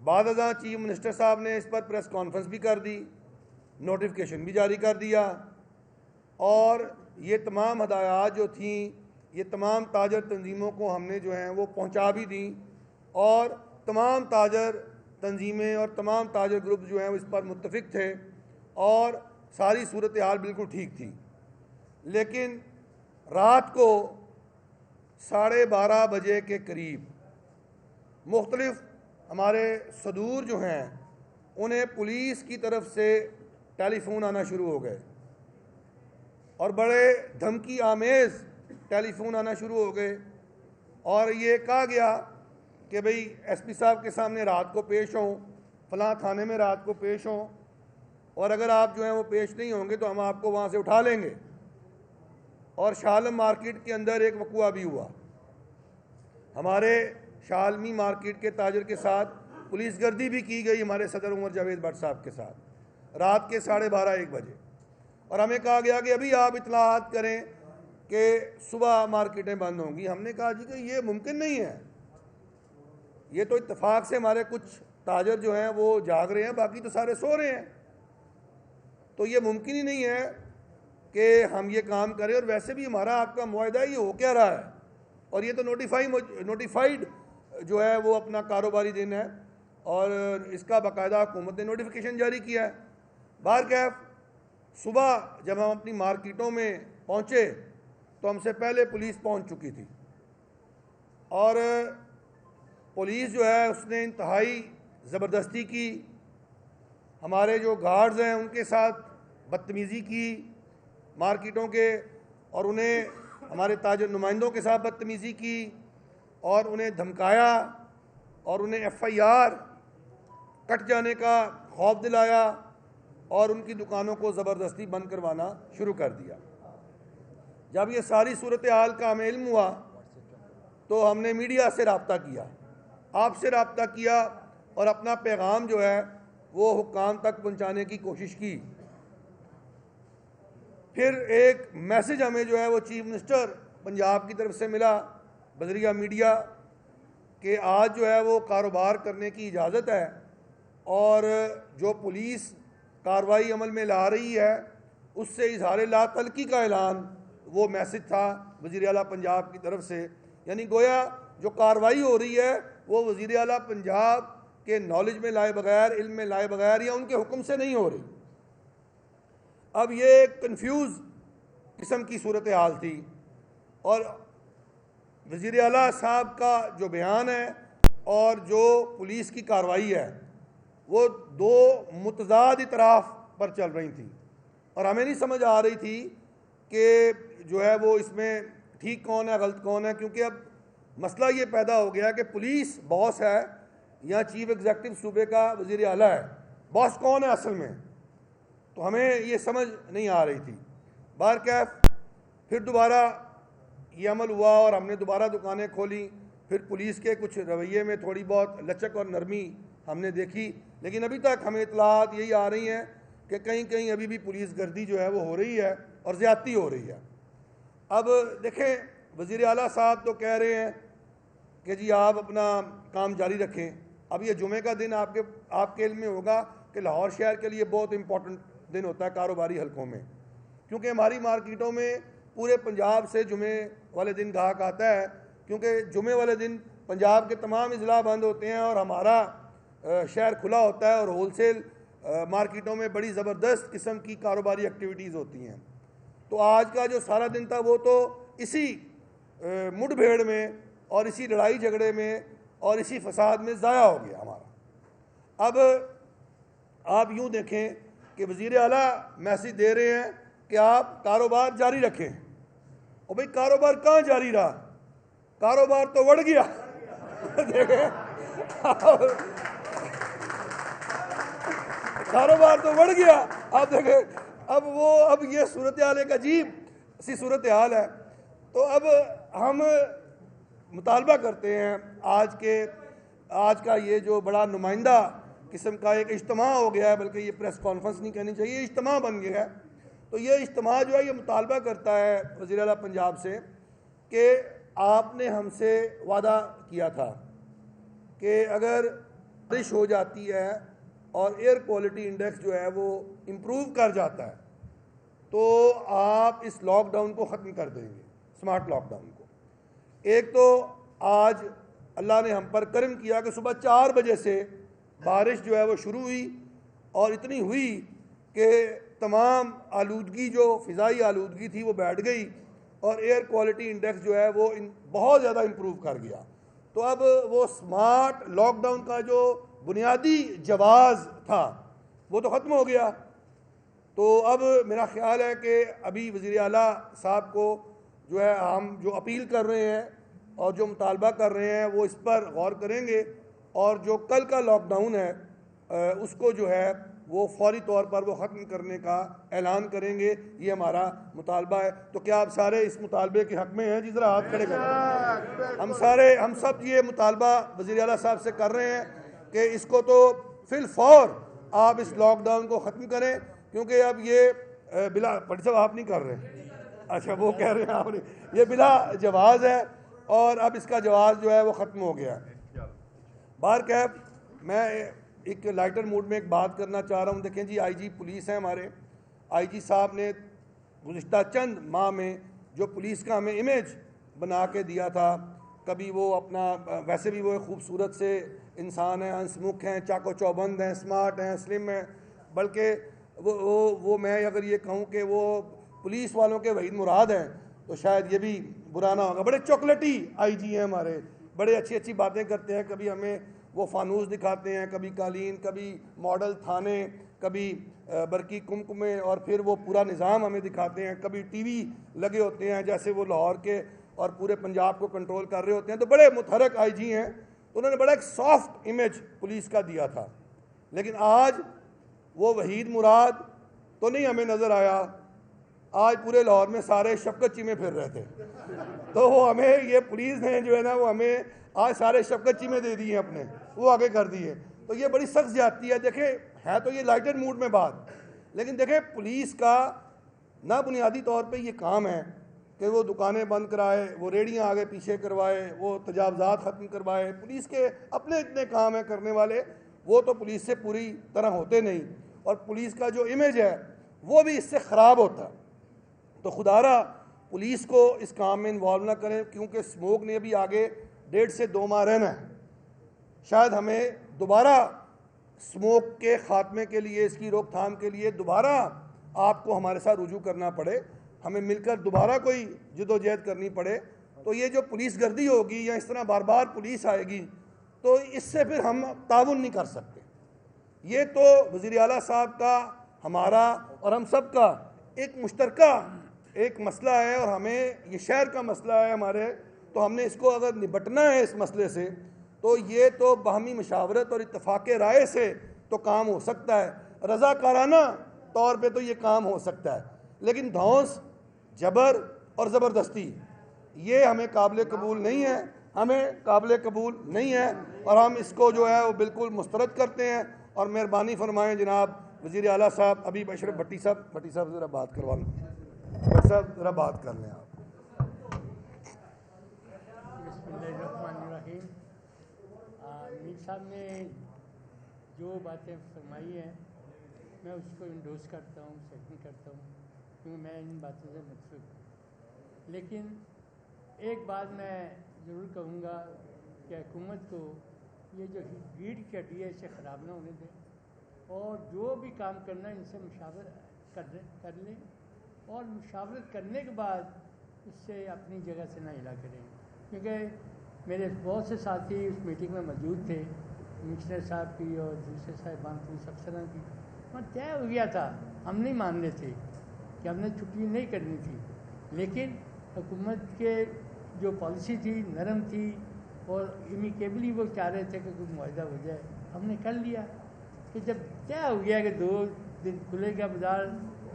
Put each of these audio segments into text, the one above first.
بعد ازاں chief minister صاحب نے اس پر پریس کانفرنس بھی کر دی، نوٹیفیکیشن بھی جاری کر دیا، اور یہ تمام ہدایات جو تھیں یہ تمام تاجر تنظیموں کو ہم نے جو ہیں وہ پہنچا بھی دیں، اور تمام تاجر تنظیمیں اور تمام تاجر گروپ جو ہیں وہ اس پر متفق تھے، اور ساری صورتحال بالکل ٹھیک تھی۔ لیکن رات کو 12:30 بجے کے قریب مختلف ہمارے صدور جو ہیں انہیں پولیس کی طرف سے ٹیلی فون آنا شروع ہو گئے، اور بڑے دھمکی آمیز ٹیلی فون آنا شروع ہو گئے، اور یہ کہا گیا کہ بھئی ایس پی صاحب کے سامنے رات کو پیش ہوں، فلاں تھانے میں رات کو پیش ہوں، اور اگر آپ جو ہیں وہ پیش نہیں ہوں گے تو ہم آپ کو وہاں سے اٹھا لیں گے۔ اور شاہ عالم مارکیٹ کے اندر ایک وقوعہ بھی ہوا، ہمارے شاہ عالمی مارکیٹ کے تاجر کے ساتھ پولیس گردی بھی کی گئی ہمارے صدر عمر جاوید بٹ صاحب کے ساتھ رات کے 12:30-1 بجے، اور ہمیں کہا گیا کہ ابھی آپ اطلاعات کریں کہ صبح مارکیٹیں بند ہوں گی۔ ہم نے کہا جی کہ یہ ممکن نہیں ہے، یہ تو اتفاق سے ہمارے کچھ تاجر جو ہیں وہ جاگ رہے ہیں، باقی تو سارے سو رہے ہیں، تو یہ ممکن ہی نہیں ہے کہ ہم یہ کام کریں، اور ویسے بھی ہمارا آپ کا معاہدہ یہ ہو کیا رہا ہے، اور یہ تو نوٹیفائیڈ جو ہے وہ اپنا کاروباری دن ہے، اور اس کا باقاعدہ حکومت نے نوٹیفیکیشن جاری کیا ہے۔ بہرکیف صبح جب ہم اپنی مارکیٹوں میں پہنچے تو ہم سے پہلے پولیس پہنچ چکی تھی، اور پولیس جو ہے اس نے انتہائی زبردستی کی، ہمارے جو گارڈز ہیں ان کے ساتھ بدتمیزی کی مارکیٹوں کے، اور انہیں ہمارے تاجر نمائندوں کے ساتھ بدتمیزی کی، اور انہیں دھمکایا، اور انہیں FIR کٹ جانے کا خوف دلایا، اور ان کی دکانوں کو زبردستی بند کروانا شروع کر دیا۔ جب یہ ساری صورتحال کا ہمیں علم ہوا تو ہم نے میڈیا سے رابطہ کیا، آپ سے رابطہ کیا، اور اپنا پیغام جو ہے وہ حکام تک پہنچانے کی کوشش کی۔ پھر ایک میسج ہمیں جو ہے وہ چیف منسٹر پنجاب کی طرف سے ملا بذریعہ میڈیا کہ آج جو ہے وہ کاروبار کرنے کی اجازت ہے، اور جو پولیس کارروائی عمل میں لا رہی ہے اس سے اظہار لا تعلقی کا اعلان، وہ میسج تھا وزیر اعلیٰ پنجاب کی طرف سے، یعنی گویا جو کارروائی ہو رہی ہے وہ وزیر اعلیٰ پنجاب کے نالج میں لائے بغیر، علم میں لائے بغیر، یا ان کے حکم سے نہیں ہو رہی۔ اب یہ کنفیوز قسم کی صورتحال تھی، اور وزیر اعلیٰ صاحب کا جو بیان ہے اور جو پولیس کی کارروائی ہے وہ دو متضاد اطراف پر چل رہی تھیں، اور ہمیں نہیں سمجھ آ رہی تھی کہ جو ہے وہ اس میں ٹھیک کون ہے غلط کون ہے، کیونکہ اب مسئلہ یہ پیدا ہو گیا کہ پولیس باس ہے یا چیف ایگزیکٹو صوبے کا وزیر اعلیٰ ہے، باس کون ہے اصل میں، تو ہمیں یہ سمجھ نہیں آ رہی تھی۔ بہرکیف پھر دوبارہ یہ عمل ہوا اور ہم نے دوبارہ دکانیں کھولیں، پھر پولیس کے کچھ رویے میں تھوڑی بہت لچک اور نرمی ہم نے دیکھی، لیکن ابھی تک ہمیں اطلاعات یہی آ رہی ہیں کہ کہیں کہیں ابھی بھی پولیس گردی جو ہے وہ ہو رہی ہے اور زیادتی ہو رہی ہے۔ اب دیکھیں وزیر اعلیٰ صاحب تو کہہ رہے ہیں کہ جی آپ اپنا کام جاری رکھیں۔ اب یہ جمعے کا دن آپ کے علم میں ہوگا کہ لاہور شہر کے لیے بہت امپورٹنٹ دن ہوتا ہے کاروباری حلقوں میں، کیونکہ ہماری مارکیٹوں میں پورے پنجاب سے جمعے والے دن گاہک آتا ہے، کیونکہ جمعے والے دن پنجاب کے تمام اضلاع بند ہوتے ہیں اور ہمارا شہر کھلا ہوتا ہے، اور ہول سیل مارکیٹوں میں بڑی زبردست قسم کی کاروباری ایکٹیویٹیز ہوتی ہیں۔ تو آج کا جو سارا دن تھا وہ تو اسی مڈ بھیڑ میں اور اسی لڑائی جھگڑے میں اور اسی فساد میں ضائع ہو گیا ہمارا۔ اب آپ یوں دیکھیں کہ وزیر اعلیٰ میسج دے رہے ہیں کہ آپ کاروبار جاری رکھیں، اور بھئی کاروبار کہاں جاری رہا، کاروبار تو بڑھ گیا۔ دیکھیں کاروبار تو بڑھ گیا۔ اب دیکھیں اب یہ صورتحال ایک عجیب سی صورتحال ہے۔ تو اب ہم مطالبہ کرتے ہیں آج کا یہ جو بڑا نمائندہ قسم کا ایک اجتماع ہو گیا ہے، بلکہ یہ پریس کانفرنس نہیں کہنی چاہیے، اجتماع بن گیا ہے، تو یہ اجتماع جو ہے یہ مطالبہ کرتا ہے وزیر اعلیٰ پنجاب سے کہ آپ نے ہم سے وعدہ کیا تھا کہ اگر بارش ہو جاتی ہے اور ایئر کوالٹی انڈیکس جو ہے وہ امپروو کر جاتا ہے تو آپ اس لاک ڈاؤن کو ختم کر دیں گے، سمارٹ لاک ڈاؤن کو۔ ایک تو آج اللہ نے ہم پر کرم کیا کہ صبح 4 بجے سے بارش جو ہے وہ شروع ہوئی اور اتنی ہوئی کہ تمام آلودگی جو فضائی آلودگی تھی وہ بیٹھ گئی اور ایئر کوالٹی انڈیکس جو ہے وہ بہت زیادہ امپروو کر گیا۔ تو اب وہ سمارٹ لاک ڈاؤن کا جو بنیادی جواز تھا وہ تو ختم ہو گیا۔ تو اب میرا خیال ہے کہ ابھی وزیر اعلیٰ صاحب کو جو ہے ہم جو اپیل کر رہے ہیں اور جو مطالبہ کر رہے ہیں وہ اس پر غور کریں گے اور جو کل کا لاک ڈاؤن ہے اس کو جو ہے وہ فوری طور پر وہ ختم کرنے کا اعلان کریں گے، یہ ہمارا مطالبہ ہے۔ تو کیا آپ سارے اس مطالبے کے حق میں ہیں؟ جی ذرا ہاتھ کھڑے کریں۔ ہم سب یہ مطالبہ وزیر اعلیٰ صاحب سے کر رہے ہیں کہ اس کو تو فی الفور آپ اس لاک ڈاؤن کو ختم کریں، کیونکہ اب یہ بلا پٹی صاحب آپ نہیں کر رہے، اچھا وہ کہہ رہے ہیں آپ نے، یہ بلا جواز ہے اور اب اس کا جواز جو ہے وہ ختم ہو گیا ہے۔ بہرکیف میں ایک لائٹر موڈ میں ایک بات کرنا چاہ رہا ہوں۔ دیکھیں جی، آئی جی پولیس ہیں ہمارے، آئی جی صاحب نے گزشتہ چند ماہ میں جو پولیس کا ہمیں امیج بنا کے دیا تھا، کبھی وہ اپنا ویسے بھی وہ ایک خوبصورت سے انسان ہیں، ہنسمکھ ہیں، چاق و چوبند ہیں، اسمارٹ ہیں، سلم ہیں، بلکہ وہ میں اگر یہ کہوں کہ وہ پولیس والوں کے وحید مراد ہیں تو شاید یہ بھی برا نہ ہوگا۔ بڑے چاکلیٹی آئی جی ہیں ہمارے، بڑے اچھی اچھی باتیں کرتے ہیں، کبھی ہمیں وہ فانوس دکھاتے ہیں، کبھی قالین، کبھی ماڈل تھانے، کبھی برقی کمکمے، اور پھر وہ پورا نظام ہمیں دکھاتے ہیں، کبھی ٹی وی لگے ہوتے ہیں جیسے وہ لاہور کے اور پورے پنجاب کو کنٹرول کر رہے ہوتے ہیں۔ تو بڑے متحرک آئی جی ہیں، تو انہوں نے بڑا ایک سافٹ امیج پولیس کا دیا تھا، لیکن آج وہ وحید مراد تو نہیں ہمیں نظر آیا۔ آج پورے لاہور میں سارے شفقت چیمے پھر رہے تھے، تو وہ ہمیں یہ پولیس نے جو ہے نا وہ ہمیں آج سارے شفقت چیمے دے دیے اپنے، وہ آگے کر دیے۔ تو یہ بڑی سخت زیادتی ہے۔ دیکھیں، ہے تو یہ لائٹر موڈ میں بات، لیکن دیکھیں پولیس کا نہ بنیادی طور پہ یہ کام ہے کہ وہ دکانیں بند کرائے، وہ ریڑیاں آگے پیچھے کروائے، وہ تجاوزات ختم کروائے۔ پولیس کے اپنے اتنے کام ہیں کرنے والے، وہ تو پولیس سے پوری طرح ہوتے نہیں، اور پولیس کا جو امیج ہے وہ بھی اس سے خراب ہوتا ہے۔ تو خدا را پولیس کو اس کام میں انوالو نہ کریں، کیونکہ سموک نے ابھی آگے 1.5 سے 2 ماہ رہنا ہے۔ شاید ہمیں دوبارہ سموک کے خاتمے کے لیے، اس کی روک تھام کے لیے دوبارہ آپ کو ہمارے ساتھ رجوع کرنا پڑے، ہمیں مل کر دوبارہ کوئی جدوجہد کرنی پڑے۔ تو یہ جو پولیس گردی ہوگی یا اس طرح بار بار پولیس آئے گی تو اس سے پھر ہم تعاون نہیں کر سکتے۔ یہ تو وزیر اعلیٰ صاحب کا، ہمارا اور ہم سب کا ایک مشترکہ ایک مسئلہ ہے، اور ہمیں یہ شہر کا مسئلہ ہے ہمارے، تو ہم نے اس کو اگر نبٹنا ہے اس مسئلے سے تو یہ تو باہمی مشاورت اور اتفاق رائے سے تو کام ہو سکتا ہے، رضاکارانہ طور پہ تو یہ کام ہو سکتا ہے، لیکن دھونس، جبر اور زبردستی یہ ہمیں قابل قبول نہیں ہے، ہمیں قابل قبول نہیں ہے، اور ہم اس کو جو ہے وہ بالکل مسترد کرتے ہیں۔ اور مہربانی فرمائیں جناب وزیر اعلیٰ صاحب، ابھی اشرف بھٹی صاحب ذرا بات کروا لیں، بھٹی صاحب ذرا بات کر لیں آپ۔ بسم اللہ الرحمن الرحیم۔ میر صاحب نے جو باتیں فرمائی ہیں میں اس کو انڈوس کرتا ہوں، سیکنڈ کرتا ہوں، کیونکہ میں ان باتوں سے متفق ہوں۔ لیکن ایک بات میں ضرور کہوں گا کہ حکومت کو یہ جو ریڑھ کی ہڈی ہے اسے خراب نہ ہونے دیں، اور جو بھی کام کرنا ہے ان سے مشاورت کر لیں، اور مشاورت کرنے کے بعد اس سے اپنی جگہ سے نہ ہلا کریں۔ کیونکہ میرے بہت سے ساتھی اس میٹنگ میں موجود تھے، کمشنر صاحب کی اور دوسرے صاحبان پولیس افسران کی، وہاں طے ہو گیا تھا، ہم نہیں مان رہے تھے کہ ہم نے چھٹی نہیں کرنی تھی، لیکن حکومت کے جو پالیسی تھی نرم تھی، اور امیکیبلی وہ چاہ رہے تھے کہ کوئی معاہدہ ہو جائے، ہم نے کر لیا کہ جب طے ہو گیا کہ 2 دن کھلے گا بازار،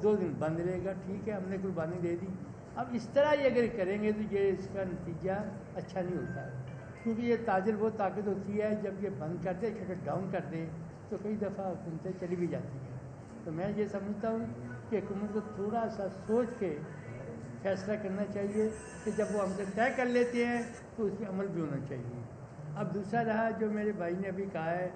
2 دن بند رہے گا، ٹھیک ہے، ہم نے قربانی دے دی۔ اب اس طرح یہ اگر کریں گے تو یہ اس کا نتیجہ اچھا نہیں ہوتا ہے، کیونکہ یہ تاجر وہ طاقت ہوتی ہے جب یہ بند کر دے، شٹ ڈاؤن کر دے، تو کئی دفعہ حکومتیں چلی بھی جاتی ہیں۔ تو میں یہ سمجھتا ہوں کہ حکومت کو تھوڑا سا سوچ کے فیصلہ کرنا چاہیے کہ جب وہ ہم سے طے کر لیتے ہیں تو اس پہ عمل بھی ہونا چاہیے۔ اب دوسرا رہا جو میرے بھائی نے ابھی کہا ہے